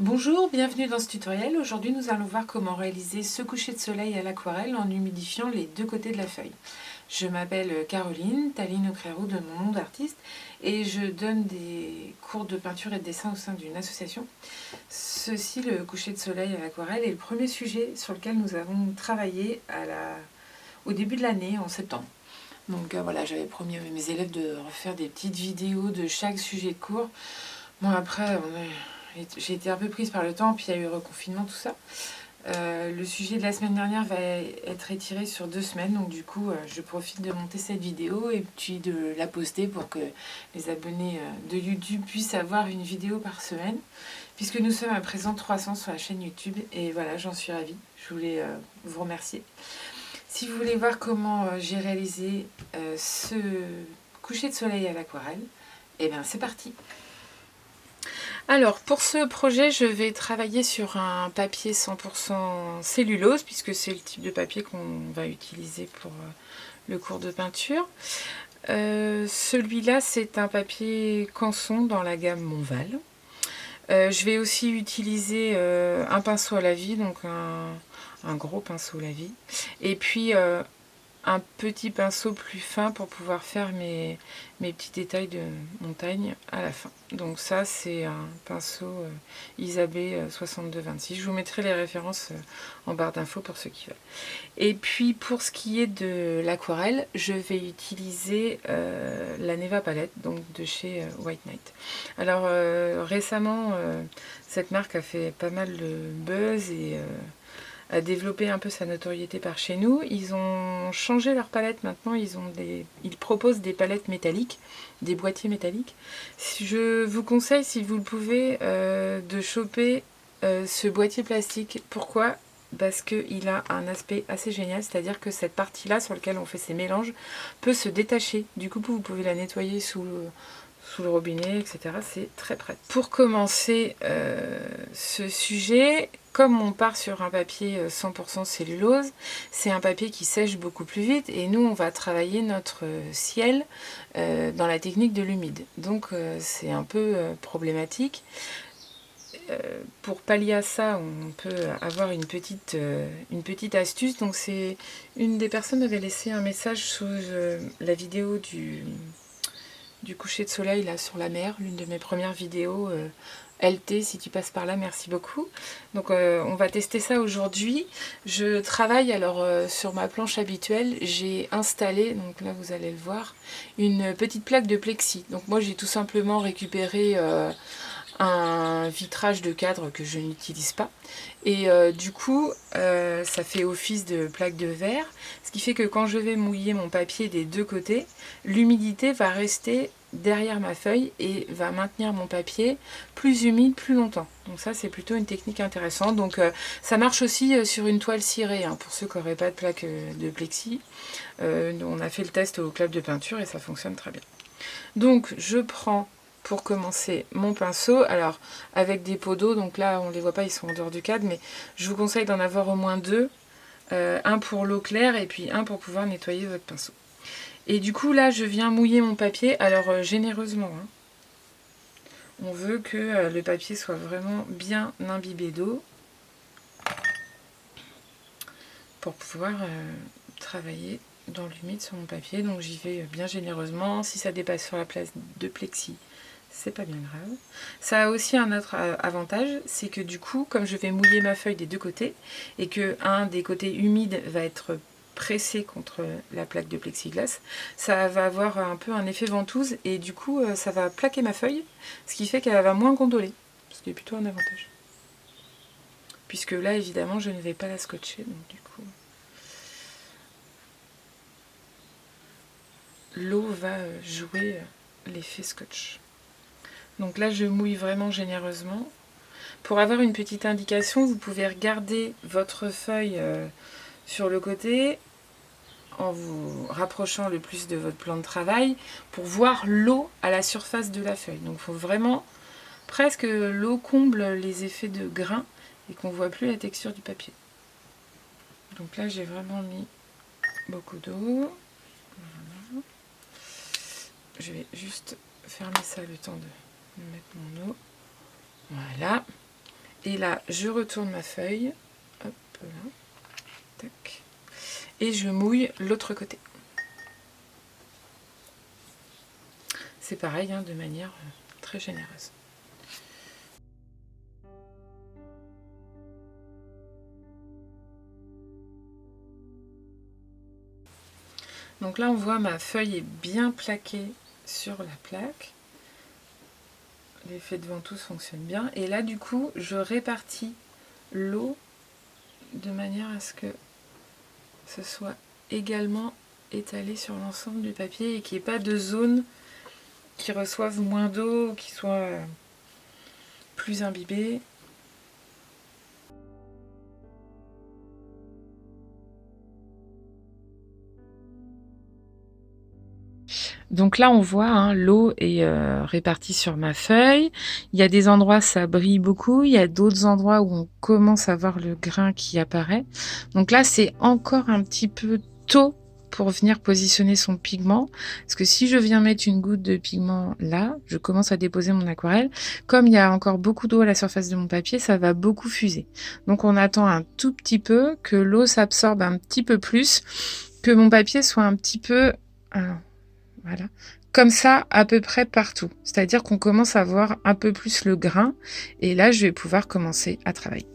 Bonjour, bienvenue dans ce tutoriel. Aujourd'hui nous allons voir comment réaliser ce coucher de soleil à l'aquarelle en humidifiant les deux côtés de la feuille. Je m'appelle Caroline, Taline Ocrero de mon nom d'artiste, et je donne des cours de peinture et de dessin au sein d'une association. Ceci, le coucher de soleil à l'aquarelle, est le premier sujet sur lequel nous avons travaillé au début de l'année, en septembre. Donc voilà, j'avais promis à mes élèves de refaire des petites vidéos de chaque sujet de cours. Bon, après, j'ai été un peu prise par le temps, puis il y a eu le reconfinement, tout ça. Le sujet de la semaine dernière va être étiré sur 2 semaines, donc du coup, je profite de monter cette vidéo et puis de la poster pour que les abonnés de YouTube puissent avoir une vidéo par semaine, puisque nous sommes à présent 300 sur la chaîne YouTube, et voilà, j'en suis ravie. Je voulais vous remercier. Si vous voulez voir comment j'ai réalisé ce coucher de soleil à l'aquarelle, eh bien c'est parti. Alors, pour ce projet, je vais travailler sur un papier 100% cellulose, puisque c'est le type de papier qu'on va utiliser pour le cours de peinture. Celui-là, c'est un papier Canson dans la gamme Montval. Je vais aussi utiliser un pinceau à la vie, donc un gros pinceau à la vie. Et puis un petit pinceau plus fin pour pouvoir faire mes petits détails de montagne à la fin. Donc ça, c'est un pinceau Isabey 6226. Je vous mettrai les références en barre d'infos pour ceux qui veulent. Et puis pour ce qui est de l'aquarelle, je vais utiliser la Neva Palette, donc de chez White Knight. Alors récemment, cette marque a fait pas mal de buzz et a développé un peu sa notoriété par chez nous. Ils ont changé leur palette maintenant, ils proposent des palettes métalliques, des boîtiers métalliques. Je vous conseille, si vous le pouvez, de choper ce boîtier plastique. Pourquoi ? Parce qu'il a un aspect assez génial, c'est-à-dire que cette partie-là sur laquelle on fait ces mélanges peut se détacher. Du coup, vous pouvez la nettoyer sous le robinet, etc. C'est très pratique. Pour commencer ce sujet, comme on part sur un papier 100% cellulose, c'est un papier qui sèche beaucoup plus vite, et nous on va travailler notre ciel dans la technique de l'humide. Donc c'est un peu problématique. Pour pallier à ça, on peut avoir une petite astuce. Donc c'est une des personnes avait laissé un message sous la vidéo du coucher de soleil là sur la mer, l'une de mes premières vidéos. LT, si tu passes par là, merci beaucoup. Donc on va tester ça aujourd'hui. Je travaille alors sur ma planche habituelle, j'ai installé, donc là vous allez le voir, une petite plaque de plexi. Donc moi j'ai tout simplement récupéré un vitrage de cadre que je n'utilise pas, et du coup ça fait office de plaque de verre, ce qui fait que quand je vais mouiller mon papier des deux côtés, l'humidité va rester derrière ma feuille et va maintenir mon papier plus humide plus longtemps. Donc ça c'est plutôt une technique intéressante. Donc ça marche aussi sur une toile cirée, hein, pour ceux qui n'auraient pas de plaque de plexi. On a fait le test au club de peinture et ça fonctionne très bien. Donc je prends pour commencer mon pinceau, alors avec des pots d'eau, donc là on ne les voit pas, ils sont en dehors du cadre, mais je vous conseille d'en avoir au moins deux, un pour l'eau claire et puis un pour pouvoir nettoyer votre pinceau. Et du coup là je viens mouiller mon papier, alors généreusement, hein. On veut que le papier soit vraiment bien imbibé d'eau pour pouvoir travailler dans l'humide sur mon papier. Donc j'y vais bien généreusement. Si ça dépasse sur la place de plexi, c'est pas bien grave. Ça a aussi un autre avantage, c'est que du coup, comme je vais mouiller ma feuille des deux côtés, et que un des côtés humides va être pressé contre la plaque de plexiglas, ça va avoir un peu un effet ventouse, et du coup ça va plaquer ma feuille, ce qui fait qu'elle va moins gondoler, ce qui est plutôt un avantage. Puisque là évidemment je ne vais pas la scotcher, donc du coup l'eau va jouer l'effet scotch. Donc là je mouille vraiment généreusement. Pour avoir une petite indication, vous pouvez regarder votre feuille sur le côté en vous rapprochant le plus de votre plan de travail pour voir l'eau à la surface de la feuille. Donc il faut vraiment presque l'eau comble les effets de grain et qu'on ne voit plus la texture du papier. Donc là j'ai vraiment mis beaucoup d'eau. Voilà. Je vais juste fermer ça le temps de mettre mon eau. Voilà. Et là, je retourne ma feuille. Hop là. Tac. Et je mouille l'autre côté. C'est pareil, hein, de manière très généreuse. Donc là, on voit ma feuille est bien plaquée sur la plaque. L'effet de ventouse fonctionne bien. Et là, du coup, je répartis l'eau de manière à ce que ce soit également étalé sur l'ensemble du papier et qu'il n'y ait pas de zones qui reçoivent moins d'eau ou qui soient plus imbibées. Donc là, on voit, hein, l'eau est répartie sur ma feuille. Il y a des endroits, ça brille beaucoup. Il y a d'autres endroits où on commence à voir le grain qui apparaît. Donc là, c'est encore un petit peu tôt pour venir positionner son pigment. Parce que si je viens mettre une goutte de pigment là, je commence à déposer mon aquarelle. Comme il y a encore beaucoup d'eau à la surface de mon papier, ça va beaucoup fuser. Donc on attend un tout petit peu que l'eau s'absorbe un petit peu plus, que mon papier soit un petit peu... voilà. Comme ça, à peu près partout. C'est-à-dire qu'on commence à voir un peu plus le grain. Et là, je vais pouvoir commencer à travailler.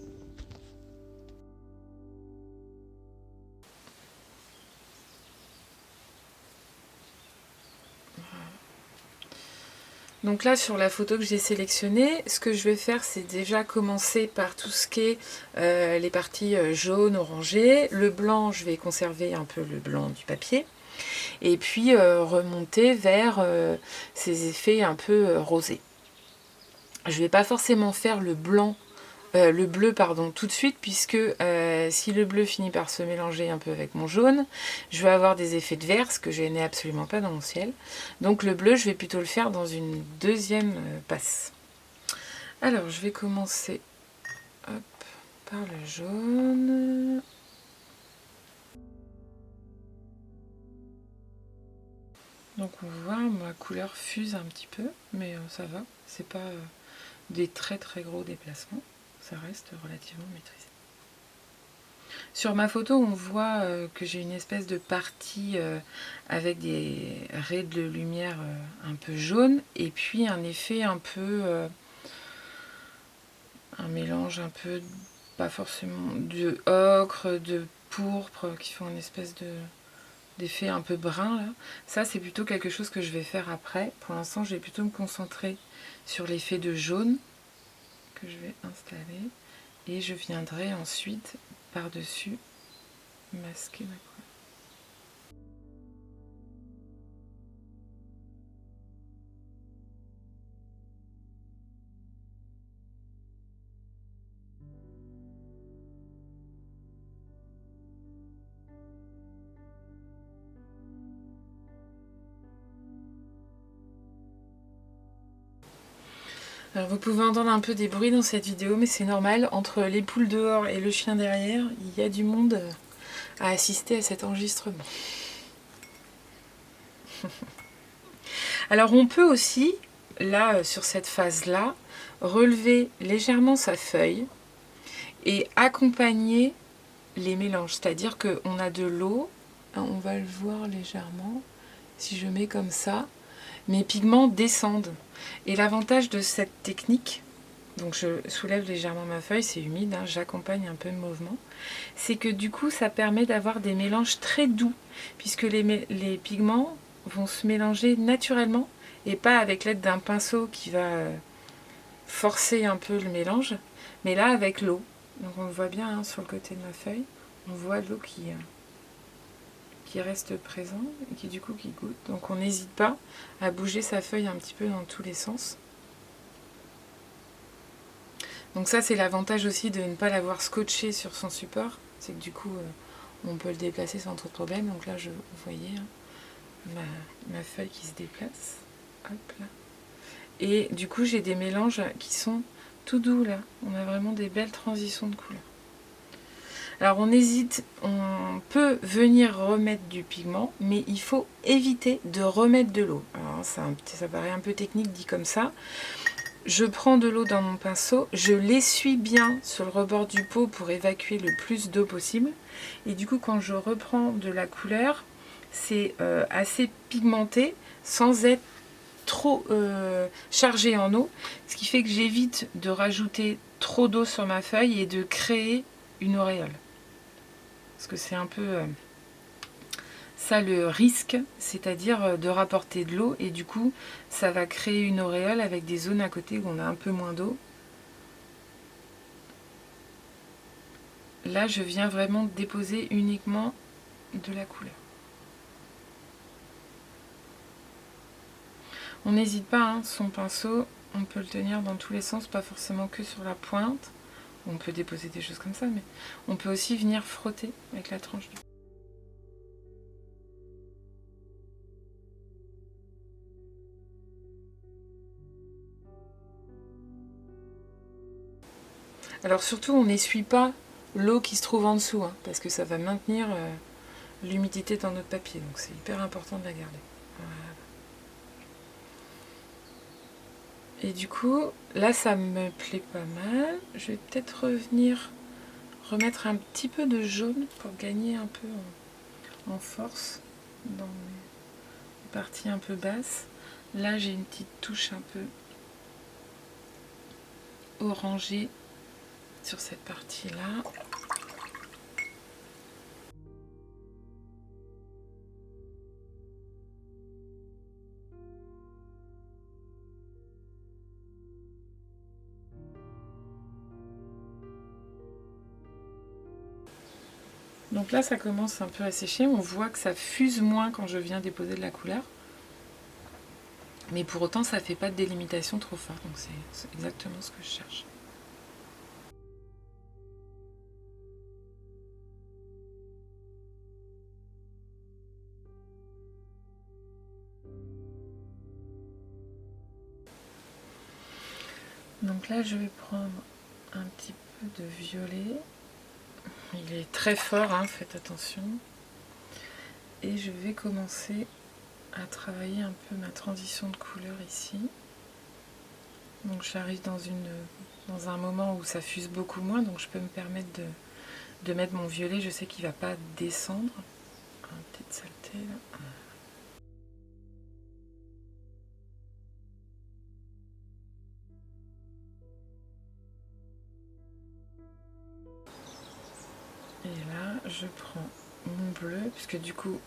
Donc là, sur la photo que j'ai sélectionnée, ce que je vais faire, c'est déjà commencer par tout ce qui est les parties jaunes, orangées. Le blanc, je vais conserver un peu le blanc du papier. Et puis remonter vers ces effets un peu rosés. Je ne vais pas forcément faire le bleu pardon, tout de suite, puisque si le bleu finit par se mélanger un peu avec mon jaune, je vais avoir des effets de vert, ce que je n'ai absolument pas dans mon ciel. Donc le bleu, je vais plutôt le faire dans une deuxième passe. Alors, je vais commencer hop, par le jaune. Donc on voit, ma couleur fuse un petit peu, mais ça va, c'est pas des très très gros déplacements, ça reste relativement maîtrisé. Sur ma photo, on voit que j'ai une espèce de partie avec des raies de lumière un peu jaune, et puis un effet un peu... un mélange un peu, pas forcément, de ocre, de pourpre, qui font une espèce d'effet un peu brun là. Ça, c'est plutôt quelque chose que je vais faire après. Pour l'instant, je vais plutôt me concentrer sur l'effet de jaune que je vais installer, et je viendrai ensuite par-dessus masquer ma couleur. Alors vous pouvez entendre un peu des bruits dans cette vidéo, mais c'est normal, entre les poules dehors et le chien derrière, il y a du monde à assister à cet enregistrement. Alors on peut aussi, là, sur cette phase-là, relever légèrement sa feuille et accompagner les mélanges. C'est-à-dire qu'on a de l'eau, on va le voir légèrement, si je mets comme ça, mes pigments descendent. Et l'avantage de cette technique, donc je soulève légèrement ma feuille, c'est humide, hein, j'accompagne un peu le mouvement, c'est que du coup ça permet d'avoir des mélanges très doux, puisque les pigments vont se mélanger naturellement et pas avec l'aide d'un pinceau qui va forcer un peu le mélange, mais là avec l'eau. Donc on le voit bien, hein, sur le côté de ma feuille, on voit l'eau qui reste présent et qui du coup qui goûte. Donc on n'hésite pas à bouger sa feuille un petit peu dans tous les sens. Donc ça, c'est l'avantage aussi de ne pas l'avoir scotché sur son support, c'est que du coup on peut le déplacer sans trop de problème. Donc là, vous voyez, hein, ma feuille qui se déplace, hop là. Et du coup j'ai des mélanges qui sont tout doux là, on a vraiment des belles transitions de couleurs. Alors on hésite, on peut venir remettre du pigment, mais il faut éviter de remettre de l'eau. Alors ça paraît un peu technique dit comme ça. je prends de l'eau dans mon pinceau, je l'essuie bien sur le rebord du pot pour évacuer le plus d'eau possible. Et du coup, quand je reprends de la couleur, c'est assez pigmenté sans être trop chargé en eau. Ce qui fait que j'évite de rajouter trop d'eau sur ma feuille et de créer une auréole. Parce que c'est un peu ça le risque, c'est-à-dire de rapporter de l'eau et du coup ça va créer une auréole avec des zones à côté où on a un peu moins d'eau. Là je viens vraiment déposer uniquement de la couleur. On n'hésite pas, hein, son pinceau, on peut le tenir dans tous les sens, pas forcément que sur la pointe. On peut déposer des choses comme ça, mais on peut aussi venir frotter avec la tranche du. Alors surtout, on n'essuie pas l'eau qui se trouve en dessous, hein, parce que ça va maintenir l'humidité dans notre papier, donc c'est hyper important de la garder. Voilà. Et du coup, là ça me plaît pas mal. Je vais peut-être remettre un petit peu de jaune pour gagner un peu en force dans les parties un peu basses. Là j'ai une petite touche un peu orangée sur cette partie-là. Donc là ça commence un peu à sécher, on voit que ça fuse moins quand je viens déposer de la couleur. Mais pour autant ça fait pas de délimitation trop forte, donc c'est exactement ce que je cherche. Donc là je vais prendre un petit peu de violet. Il est très fort, hein, faites attention. Et je vais commencer à travailler un peu ma transition de couleur ici. Donc j'arrive dans un moment où ça fuse beaucoup moins, donc je peux me permettre de mettre mon violet. Je sais qu'il ne va pas descendre. Un petite saleté là. Et là, je prends mon bleu, puisque du coup,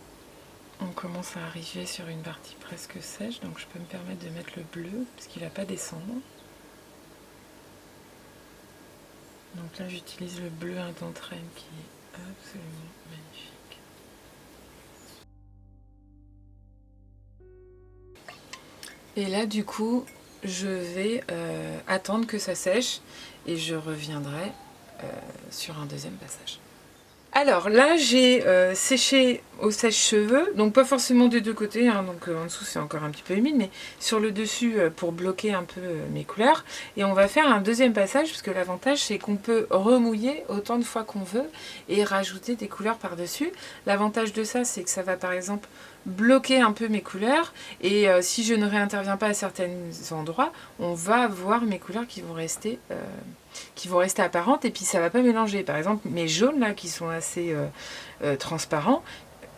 on commence à arriver sur une partie presque sèche, donc je peux me permettre de mettre le bleu, parce qu'il ne va pas descendre. Donc là, j'utilise le bleu intentraine qui est absolument magnifique. Et là, du coup, je vais attendre que ça sèche et je reviendrai sur un deuxième passage. Alors là j'ai séché au sèche-cheveux, donc pas forcément des deux côtés, hein, donc en dessous c'est encore un petit peu humide, mais sur le dessus pour bloquer un peu mes couleurs. Et on va faire un deuxième passage, parce que l'avantage c'est qu'on peut remouiller autant de fois qu'on veut et rajouter des couleurs par-dessus. L'avantage de ça c'est que ça va par exemple bloquer un peu mes couleurs, et si je ne réinterviens pas à certains endroits, on va voir mes couleurs qui vont rester apparentes, et puis ça va pas mélanger. Par exemple mes jaunes là qui sont assez transparents,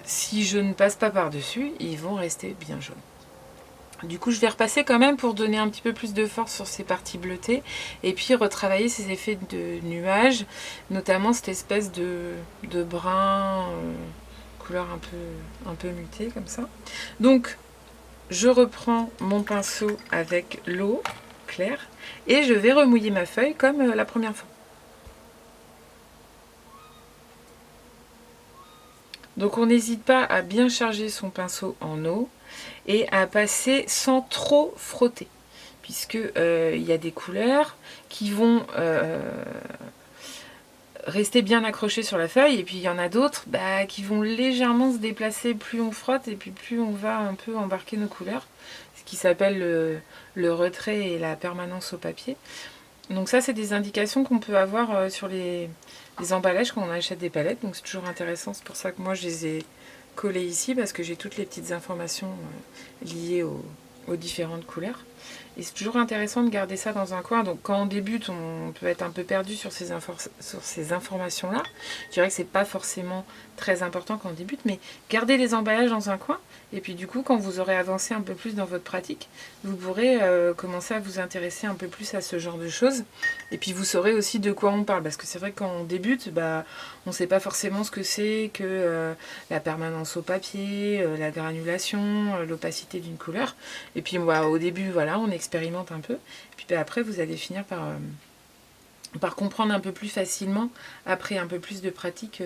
si je ne passe pas par dessus, ils vont rester bien jaunes. Du coup je vais repasser quand même pour donner un petit peu plus de force sur ces parties bleutées, et puis retravailler ces effets de nuages, notamment cette espèce de brun couleur un peu mutée comme ça. Donc je reprends mon pinceau avec l'eau claire et je vais remouiller ma feuille comme la première fois. Donc on n'hésite pas à bien charger son pinceau en eau et à passer sans trop frotter, puisque il y a des couleurs qui vont rester bien accrochées sur la feuille, et puis il y en a d'autres qui vont légèrement se déplacer plus on frotte, et puis plus on va un peu embarquer nos couleurs, ce qui s'appelle le retrait et la permanence au papier. Donc ça c'est des indications qu'on peut avoir sur les emballages quand on achète des palettes, donc c'est toujours intéressant. C'est pour ça que moi je les ai collées ici, parce que j'ai toutes les petites informations liées aux différentes couleurs. Et c'est toujours intéressant de garder ça dans un coin. Donc quand on débute, on peut être un peu perdu sur ces informations-là. Je dirais que c'est pas forcément très important quand on débute, mais gardez les emballages dans un coin. Et puis du coup, quand vous aurez avancé un peu plus dans votre pratique, vous pourrez commencer à vous intéresser un peu plus à ce genre de choses. Et puis vous saurez aussi de quoi on parle. Parce que c'est vrai que quand on débute, on ne sait pas forcément ce que c'est que la permanence au papier, la granulation, l'opacité d'une couleur. Et puis au début, voilà, on expérimente un peu. Et puis après, vous allez finir par comprendre un peu plus facilement, après un peu plus de pratique,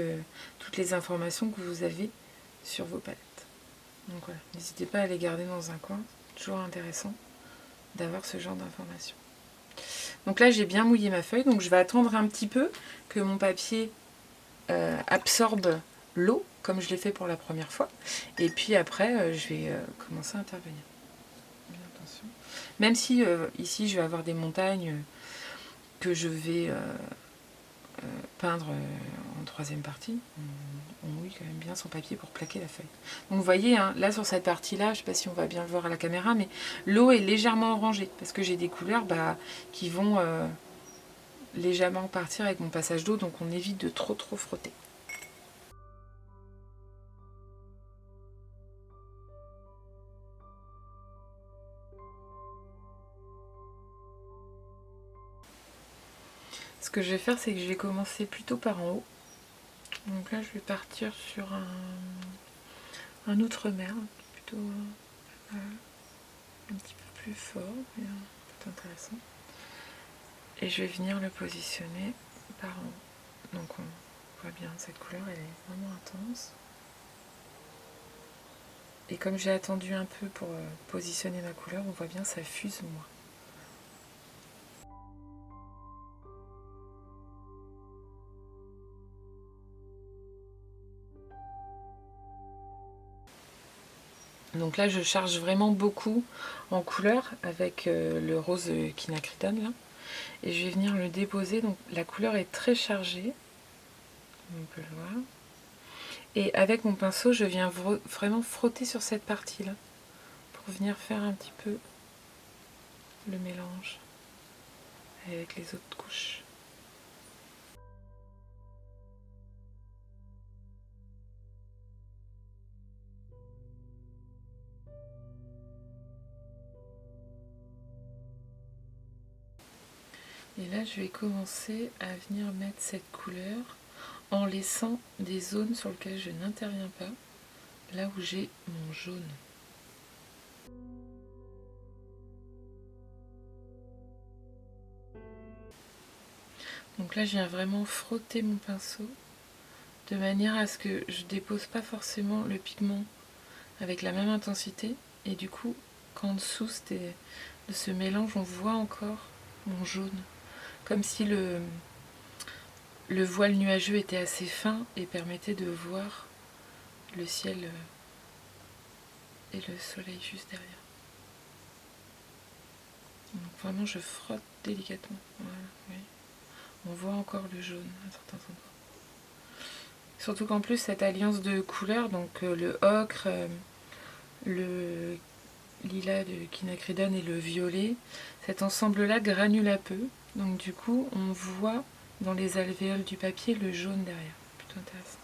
toutes les informations que vous avez sur vos palettes. Donc voilà, n'hésitez pas à les garder dans un coin. Toujours intéressant d'avoir ce genre d'informations. Donc là, j'ai bien mouillé ma feuille, donc je vais attendre un petit peu que mon papier absorbe l'eau, comme je l'ai fait pour la première fois. Et puis après, je vais commencer à intervenir. Attention. Même si ici, je vais avoir des montagnes que je vais peindre en troisième partie, on mouille quand même bien son papier pour plaquer la feuille. Donc vous voyez, hein, là sur cette partie-là, je ne sais pas si on va bien le voir à la caméra, mais l'eau est légèrement orangée, parce que j'ai des couleurs qui vont légèrement partir avec mon passage d'eau, donc on évite de trop frotter. Ce que je vais faire, c'est que je vais commencer plutôt par en haut. Donc là, je vais partir sur un outre-mer, plutôt un petit peu plus fort, mais c'est intéressant. Et je vais venir le positionner par en haut. Donc on voit bien, cette couleur, elle est vraiment intense. Et comme j'ai attendu un peu pour positionner ma couleur, on voit bien, ça fuse moins. Donc là, je charge vraiment beaucoup en couleur avec le rose quinacridone là. Et je vais venir le déposer. Donc la couleur est très chargée. On peut le voir. Et avec mon pinceau, je viens vraiment frotter sur cette partie-là pour venir faire un petit peu le mélange avec les autres couches. Et là, je vais commencer à venir mettre cette couleur en laissant des zones sur lesquelles je n'interviens pas, là où j'ai mon jaune. Donc là, je viens vraiment frotter mon pinceau de manière à ce que je dépose pas forcément le pigment avec la même intensité. Et du coup, qu'en dessous de ce mélange, on voit encore mon jaune. Comme si le voile nuageux était assez fin et permettait de voir le ciel et le soleil juste derrière. Donc vraiment, je frotte délicatement. Voilà, oui. On voit encore le jaune à certains endroits. Surtout qu'en plus, cette alliance de couleurs, donc le ocre, le lilas de quinacridone et le violet, cet ensemble-là granule un peu. Donc du coup, on voit dans les alvéoles du papier le jaune derrière. Plutôt intéressant.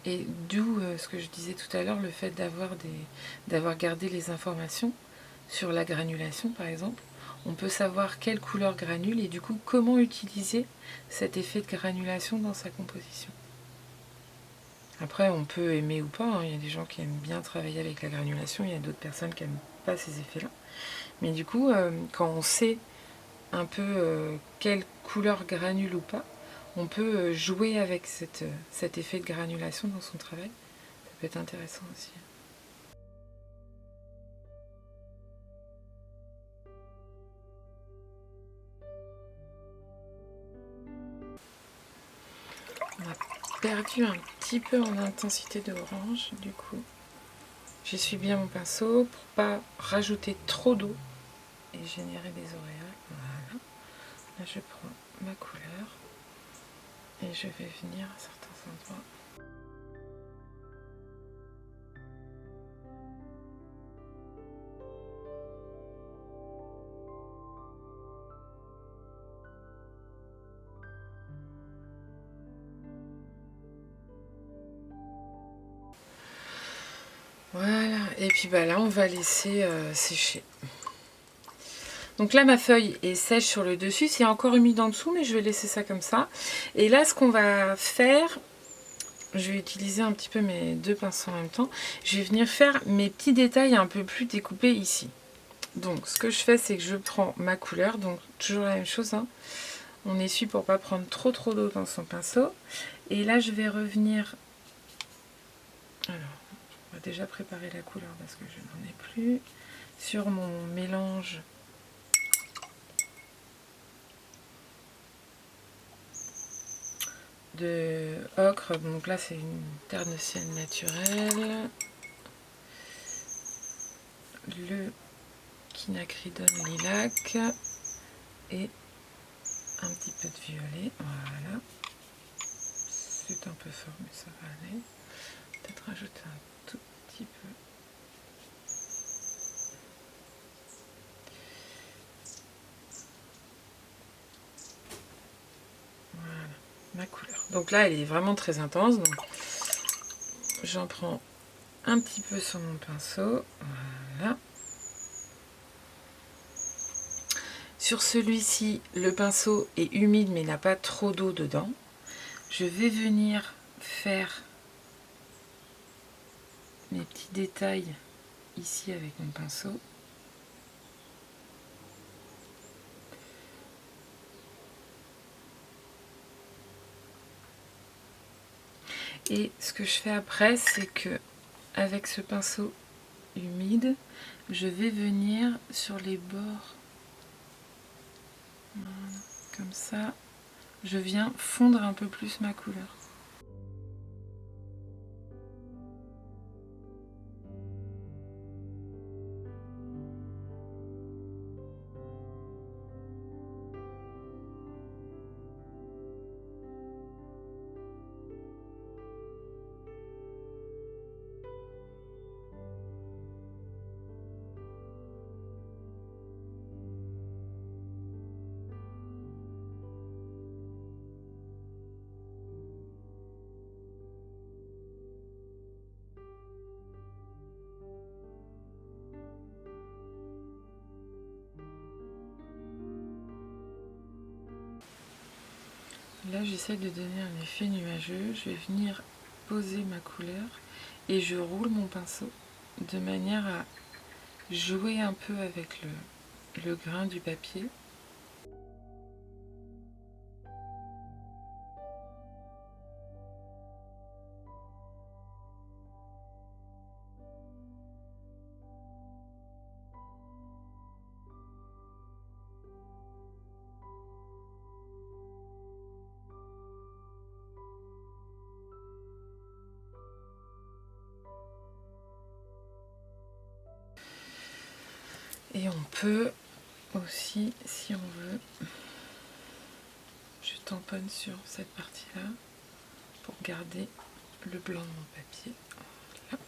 Et d'où ce que je disais tout à l'heure, le fait d'avoir gardé les informations sur la granulation, par exemple. On peut savoir quelle couleur granule et du coup comment utiliser cet effet de granulation dans sa composition. Après, on peut aimer ou pas, hein. Il y a des gens qui aiment bien travailler avec la granulation, il y a d'autres personnes qui n'aiment pas ces effets-là. Mais du coup, quand on sait un peu quelle couleur granule ou pas, on peut jouer avec cet effet de granulation dans son travail. Ça peut être intéressant aussi. On a perdu un petit peu en intensité de orange, du coup. J'essuie bien mon pinceau pour pas rajouter trop d'eau et générer des auréoles. Voilà. Là, je prends ma couleur et je vais venir à certains endroits. Voilà, et puis bah là on va laisser sécher. Donc là ma feuille est sèche sur le dessus, c'est encore humide en dessous, mais je vais laisser ça comme ça. Et là ce qu'on va faire, je vais utiliser un petit peu mes deux pinceaux en même temps. Je vais venir faire mes petits détails un peu plus découpés ici. Donc ce que je fais, c'est que je prends ma couleur, donc toujours la même chose, hein. On essuie pour pas prendre trop d'eau dans son pinceau. Et là je vais revenir, alors on va déjà préparer la couleur parce que je n'en ai plus, sur mon mélange de ocre. Donc là c'est une terre de ciel naturelle, le quinacridone lilac et un petit peu de violet. Voilà, c'est un peu fort mais ça va aller. Peut-être rajouter un tout petit peu. Voilà, ma couleur. Donc là elle est vraiment très intense, donc j'en prends un petit peu sur mon pinceau. Voilà. Sur celui-ci, le pinceau est humide mais n'a pas trop d'eau dedans. Je vais venir faire mes petits détails ici avec mon pinceau. Et ce que je fais après, c'est que avec ce pinceau humide, je vais venir sur les bords. Voilà, comme ça, je viens fondre un peu plus ma couleur. Là, j'essaie de donner un effet nuageux. Je vais venir poser ma couleur et je roule mon pinceau de manière à jouer un peu avec le grain du papier. Et on peut aussi, si on veut, je tamponne sur cette partie-là pour garder le blanc de mon papier. Voilà.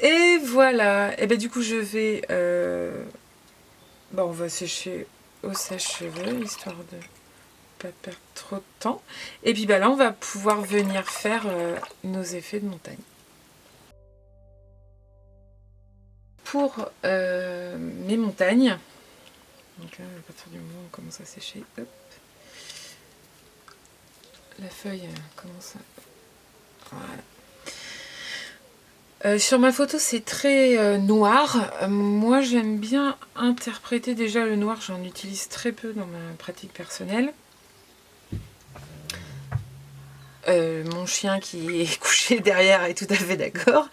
Et voilà. Et ben du coup je vais, bon, on va sécher au sèche-cheveux histoire de pas perdre trop de temps. Et puis bah là, on va pouvoir venir faire nos effets de montagne. Pour mes montagnes, donc là, à partir du moment où on commence à sécher, hop, la feuille commence à... Voilà. Sur ma photo, c'est très noir. Moi, j'aime bien interpréter déjà le noir. J'en utilise très peu dans ma pratique personnelle. Mon chien qui est couché derrière est tout à fait d'accord.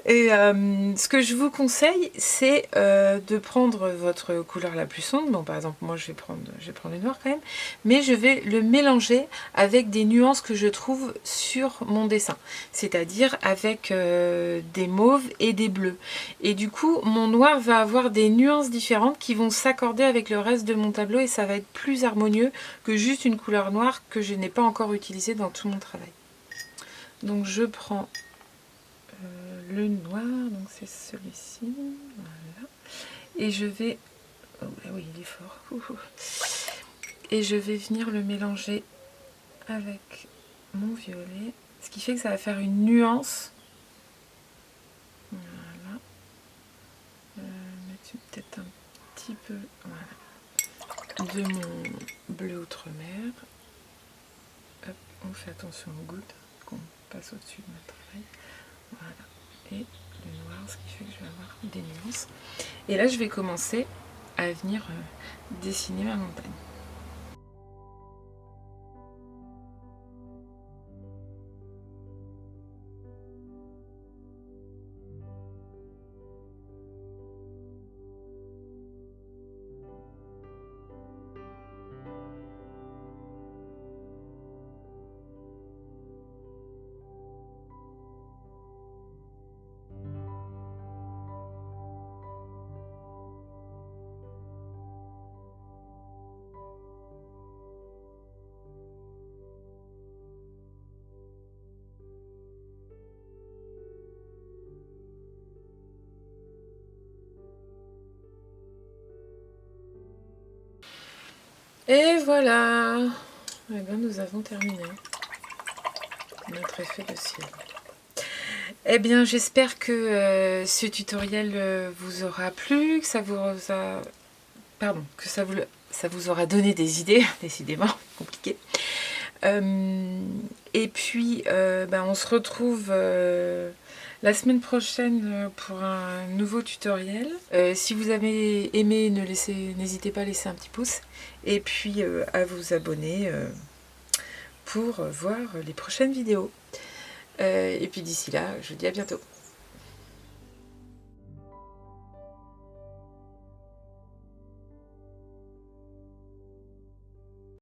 Et ce que je vous conseille, c'est de prendre votre couleur la plus sombre. Bon, par exemple, moi, je vais prendre le noir quand même. Mais je vais le mélanger avec des nuances que je trouve sur mon dessin. C'est-à-dire avec des mauves et des bleus. Et du coup, mon noir va avoir des nuances différentes qui vont s'accorder avec le reste de mon tableau. Et ça va être plus harmonieux que juste une couleur noire que je n'ai pas encore utilisée dans tout mon travail. Donc je prends le noir, donc c'est celui-ci, voilà. Et je vais, oh là oui il est fort, et je vais venir le mélanger avec mon violet, ce qui fait que ça va faire une nuance. Voilà. Mettre peut-être un petit peu, voilà, de mon bleu outre-mer. Hop, on fait attention aux gouttes qu'on passe au-dessus de notre travail. Voilà. Et le noir, ce qui fait que je vais avoir des nuances. Et là, je vais commencer à venir dessiner ma montagne. Et voilà, eh bien, nous avons terminé notre effet de ciel. Eh bien, j'espère que ce tutoriel vous aura plu, que ça vous a... Pardon, que ça vous aura donné des idées, décidément, compliqué. Et puis, on se retrouve la semaine prochaine pour un nouveau tutoriel. Si vous avez aimé, n'hésitez pas à laisser un petit pouce. Et puis à vous abonner pour voir les prochaines vidéos. Et puis d'ici là, je vous dis à bientôt.